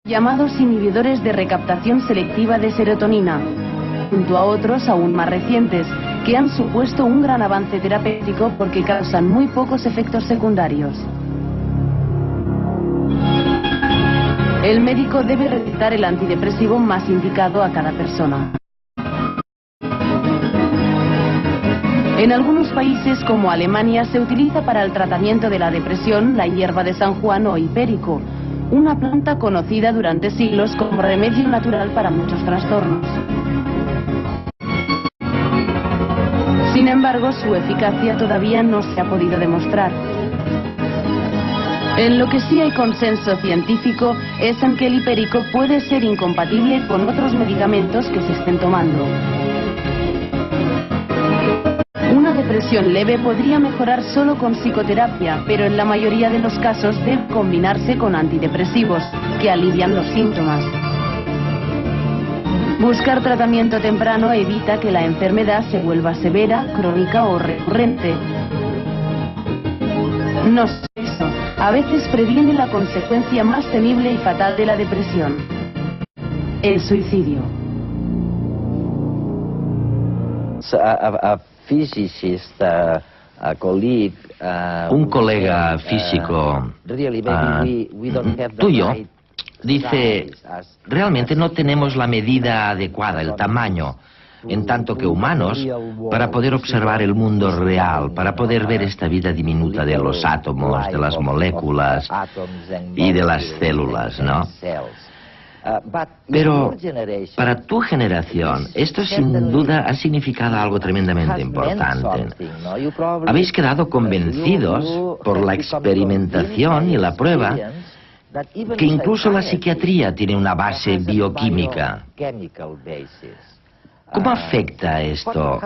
llamados inhibidores de recaptación selectiva de serotonina, junto a otros aún más recientes, que han supuesto un gran avance terapéutico porque causan muy pocos efectos secundarios. El médico debe recetar el antidepresivo más indicado a cada persona. En algunos países como Alemania se utiliza para el tratamiento de la depresión la hierba de San Juan o hipérico, una planta conocida durante siglos como remedio natural para muchos trastornos. Sin embargo, su eficacia todavía no se ha podido demostrar. En lo que sí hay consenso científico es en que el hipérico puede ser incompatible con otros medicamentos que se estén tomando. Una depresión leve podría mejorar solo con psicoterapia, pero en la mayoría de los casos debe combinarse con antidepresivos, que alivian los síntomas. Buscar tratamiento temprano evita que la enfermedad se vuelva severa, crónica o recurrente. No solo eso, a veces previene la consecuencia más temible y fatal de la depresión: el suicidio. Un colega físico tuyo dice, realmente no tenemos la medida adecuada, el tamaño, en tanto que humanos, para poder observar el mundo real, para poder ver esta vida diminuta de los átomos, de las moléculas y de las células, ¿no? Pero para tu generación, esto sin duda ha significado algo tremendamente importante. Habéis quedado convencidos por la experimentación y la prueba que incluso la psiquiatría tiene una base bioquímica. ¿Cómo afecta esto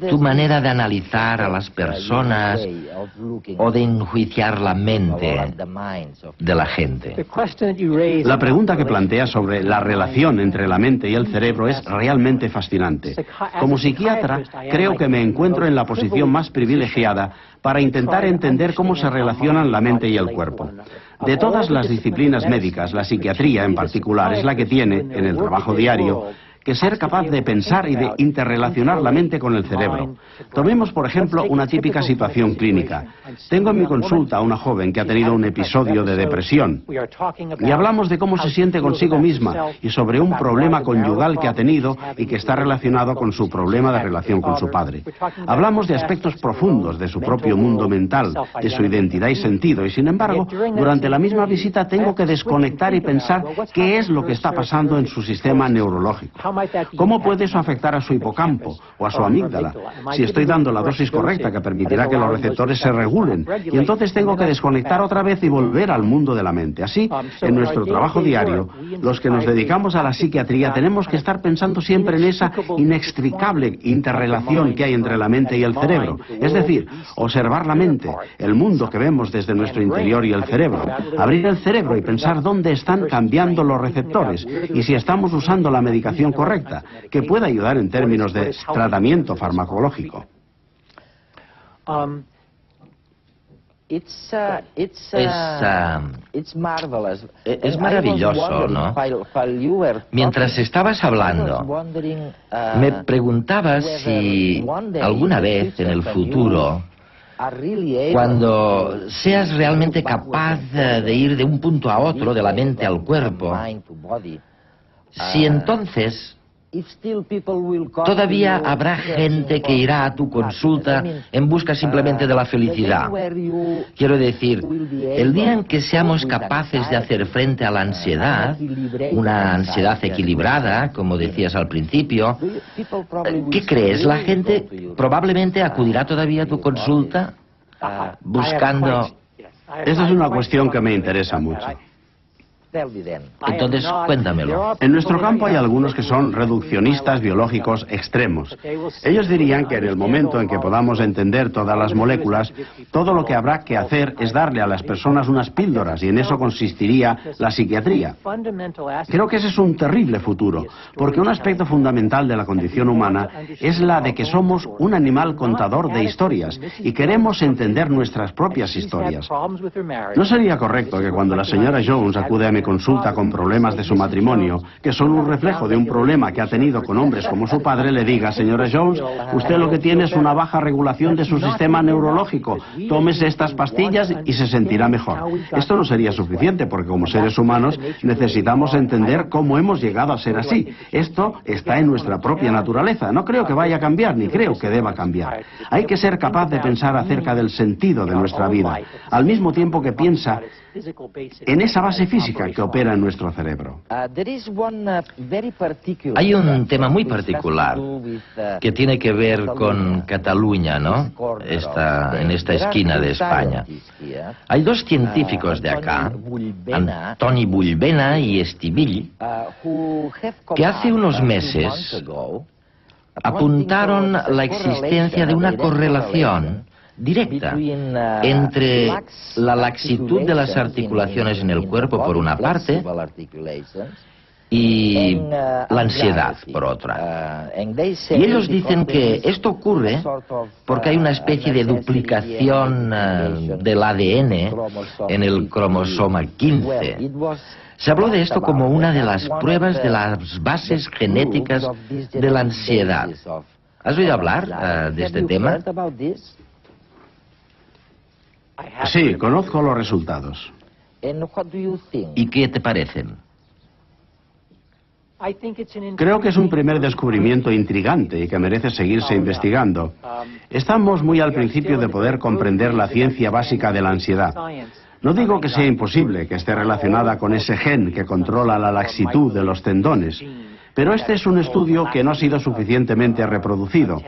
tu manera de analizar a las personas o de enjuiciar la mente de la gente? La pregunta que plantea sobre la relación entre la mente y el cerebro es realmente fascinante. Como psiquiatra, creo que me encuentro en la posición más privilegiada para intentar entender cómo se relacionan la mente y el cuerpo. De todas las disciplinas médicas, la psiquiatría en particular es la que tiene, en el trabajo diario, que ser capaz de pensar y de interrelacionar la mente con el cerebro. Tomemos, por ejemplo, una típica situación clínica. Tengo en mi consulta a una joven que ha tenido un episodio de depresión y hablamos de cómo se siente consigo misma y sobre un problema conyugal que ha tenido y que está relacionado con su problema de relación con su padre. Hablamos de aspectos profundos de su propio mundo mental, de su identidad y sentido, y sin embargo, durante la misma visita tengo que desconectar y pensar qué es lo que está pasando en su sistema neurológico. ¿Cómo puede eso afectar a su hipocampo o a su amígdala? Si estoy dando la dosis correcta que permitirá que los receptores se regulen. Y entonces tengo que desconectar otra vez y volver al mundo de la mente. Así, en nuestro trabajo diario, los que nos dedicamos a la psiquiatría tenemos que estar pensando siempre en esa inextricable interrelación que hay entre la mente y el cerebro. Es decir, observar la mente, el mundo que vemos desde nuestro interior y el cerebro. Abrir el cerebro y pensar dónde están cambiando los receptores y si estamos usando la medicación correcta, que pueda ayudar en términos de tratamiento farmacológico. Es maravilloso, ¿no? Mientras estabas hablando, me preguntaba si alguna vez en el futuro, cuando seas realmente capaz de ir de un punto a otro, de la mente al cuerpo, si entonces todavía habrá gente que irá a tu consulta en busca simplemente de la felicidad. Quiero decir, el día en que seamos capaces de hacer frente a la ansiedad, una ansiedad equilibrada, como decías al principio, ¿qué crees? La gente probablemente acudirá todavía a tu consulta buscando... Esa es una cuestión que me interesa mucho. Entonces, cuéntamelo. En nuestro campo hay algunos que son reduccionistas biológicos extremos. Ellos dirían que en el momento en que podamos entender todas las moléculas, todo lo que habrá que hacer es darle a las personas unas píldoras, y en eso consistiría la psiquiatría. Creo que ese es un terrible futuro, porque un aspecto fundamental de la condición humana es la de que somos un animal contador de historias, y queremos entender nuestras propias historias. No sería correcto que cuando la señora Jones acude a mi me consulta con problemas de su matrimonio, que son un reflejo de un problema que ha tenido con hombres como su padre, le diga: señora Jones, usted lo que tiene es una baja regulación de su sistema neurológico, tómese estas pastillas y se sentirá mejor. Esto no sería suficiente, porque como seres humanos necesitamos entender cómo hemos llegado a ser así. Esto está en nuestra propia naturaleza. No creo que vaya a cambiar, ni creo que deba cambiar. Hay que ser capaz de pensar acerca del sentido de nuestra vida, al mismo tiempo que piensa en esa base física que opera en nuestro cerebro. Hay un tema muy particular que tiene que ver con Cataluña, ¿no? En esta esquina de España. Hay dos científicos de acá, Antoni Bullbena y Estivill, que hace unos meses apuntaron la existencia de una correlación directa entre la laxitud de las articulaciones en el cuerpo por una parte y la ansiedad por otra. Y ellos dicen que esto ocurre porque hay una especie de duplicación del ADN en el cromosoma 15. Se habló de esto como una de las pruebas de las bases genéticas de la ansiedad. ¿Has oído hablar de este tema? Sí, conozco los resultados. ¿Y qué te parecen? Creo que es un primer descubrimiento intrigante y que merece seguirse investigando. Estamos muy al principio de poder comprender la ciencia básica de la ansiedad. No digo que sea imposible que esté relacionada con ese gen que controla la laxitud de los tendones, pero este es un estudio que no ha sido suficientemente reproducido.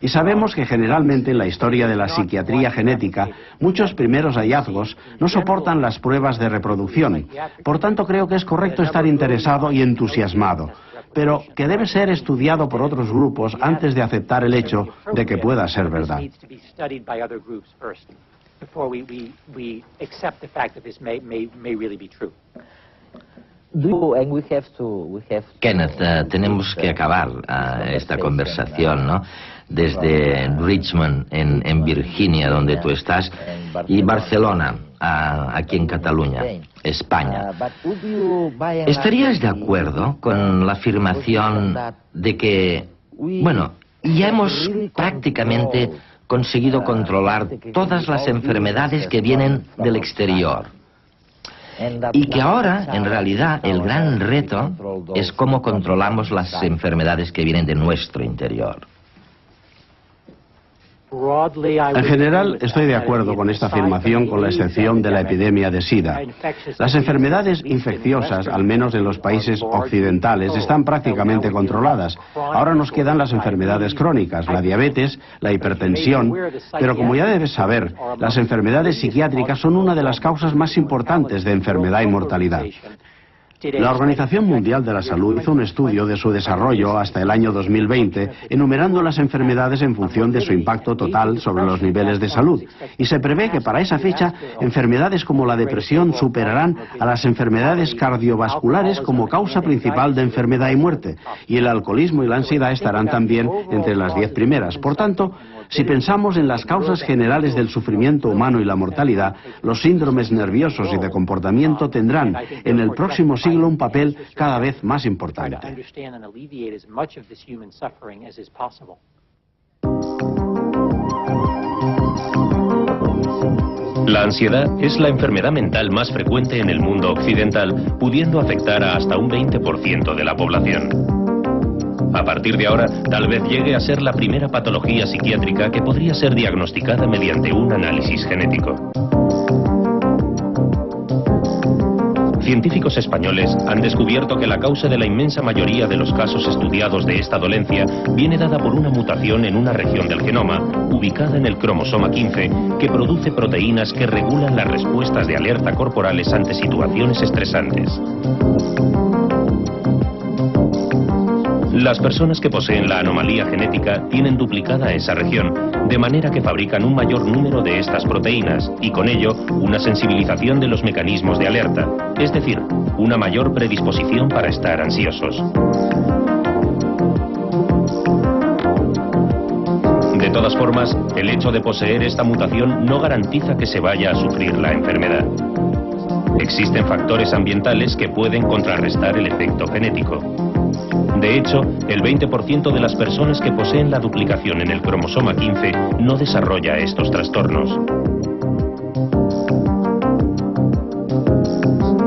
Y sabemos que generalmente en la historia de la psiquiatría genética, muchos primeros hallazgos no soportan las pruebas de reproducción. Por tanto, creo que es correcto estar interesado y entusiasmado, pero que debe ser estudiado por otros grupos antes de aceptar el hecho de que pueda ser verdad. Kenneth, tenemos que acabar esta conversación, ¿no? Desde Richmond, en Virginia, donde tú estás, y Barcelona, aquí en Cataluña, España. ¿Estarías de acuerdo con la afirmación de que, bueno, ya hemos prácticamente conseguido controlar todas las enfermedades que vienen del exterior? Y que ahora, en realidad, el gran reto es cómo controlamos las enfermedades que vienen de nuestro interior. En general, estoy de acuerdo con esta afirmación, con la excepción de la epidemia de SIDA. Las enfermedades infecciosas, al menos en los países occidentales, están prácticamente controladas. Ahora nos quedan las enfermedades crónicas, la diabetes, la hipertensión, pero como ya debes saber, las enfermedades psiquiátricas son una de las causas más importantes de enfermedad y mortalidad. La Organización Mundial de la Salud hizo un estudio de su desarrollo hasta el año 2020, enumerando las enfermedades en función de su impacto total sobre los niveles de salud. Y se prevé que para esa fecha, enfermedades como la depresión superarán a las enfermedades cardiovasculares como causa principal de enfermedad y muerte. Y el alcoholismo y la ansiedad estarán también entre las 10 primeras. Por tanto, si pensamos en las causas generales del sufrimiento humano y la mortalidad, los síndromes nerviosos y de comportamiento tendrán en el próximo siglo un papel cada vez más importante. La ansiedad es la enfermedad mental más frecuente en el mundo occidental, pudiendo afectar a hasta un 20% de la población. A partir de ahora, tal vez llegue a ser la primera patología psiquiátrica que podría ser diagnosticada mediante un análisis genético. Científicos españoles han descubierto que la causa de la inmensa mayoría de los casos estudiados de esta dolencia viene dada por una mutación en una región del genoma, ubicada en el cromosoma 15, que produce proteínas que regulan las respuestas de alerta corporales ante situaciones estresantes. Las personas que poseen la anomalía genética tienen duplicada esa región, de manera que fabrican un mayor número de estas proteínas y con ello una sensibilización de los mecanismos de alerta, es decir, una mayor predisposición para estar ansiosos. De todas formas, el hecho de poseer esta mutación no garantiza que se vaya a sufrir la enfermedad. Existen factores ambientales que pueden contrarrestar el efecto genético. De hecho, el 20% de las personas que poseen la duplicación en el cromosoma 15 no desarrolla estos trastornos.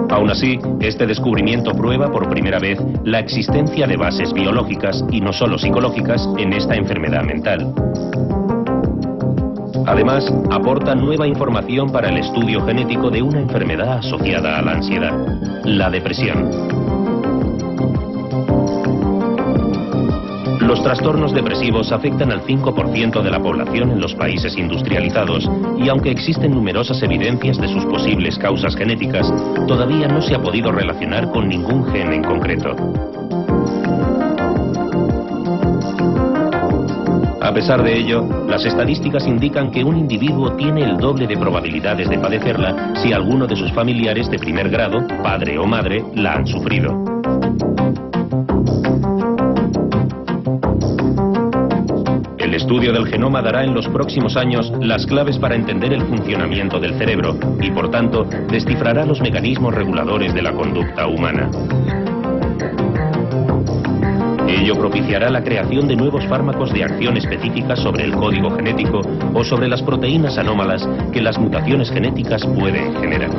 Aún así, este descubrimiento prueba por primera vez la existencia de bases biológicas y no solo psicológicas en esta enfermedad mental. Además, aporta nueva información para el estudio genético de una enfermedad asociada a la ansiedad, la depresión. Los trastornos depresivos afectan al 5% de la población en los países industrializados y aunque existen numerosas evidencias de sus posibles causas genéticas, todavía no se ha podido relacionar con ningún gen en concreto. A pesar de ello, las estadísticas indican que un individuo tiene el doble de probabilidades de padecerla si alguno de sus familiares de primer grado, padre o madre, la han sufrido. El estudio del genoma dará en los próximos años las claves para entender el funcionamiento del cerebro y, por tanto, descifrará los mecanismos reguladores de la conducta humana. Ello propiciará la creación de nuevos fármacos de acción específica sobre el código genético o sobre las proteínas anómalas que las mutaciones genéticas pueden generar.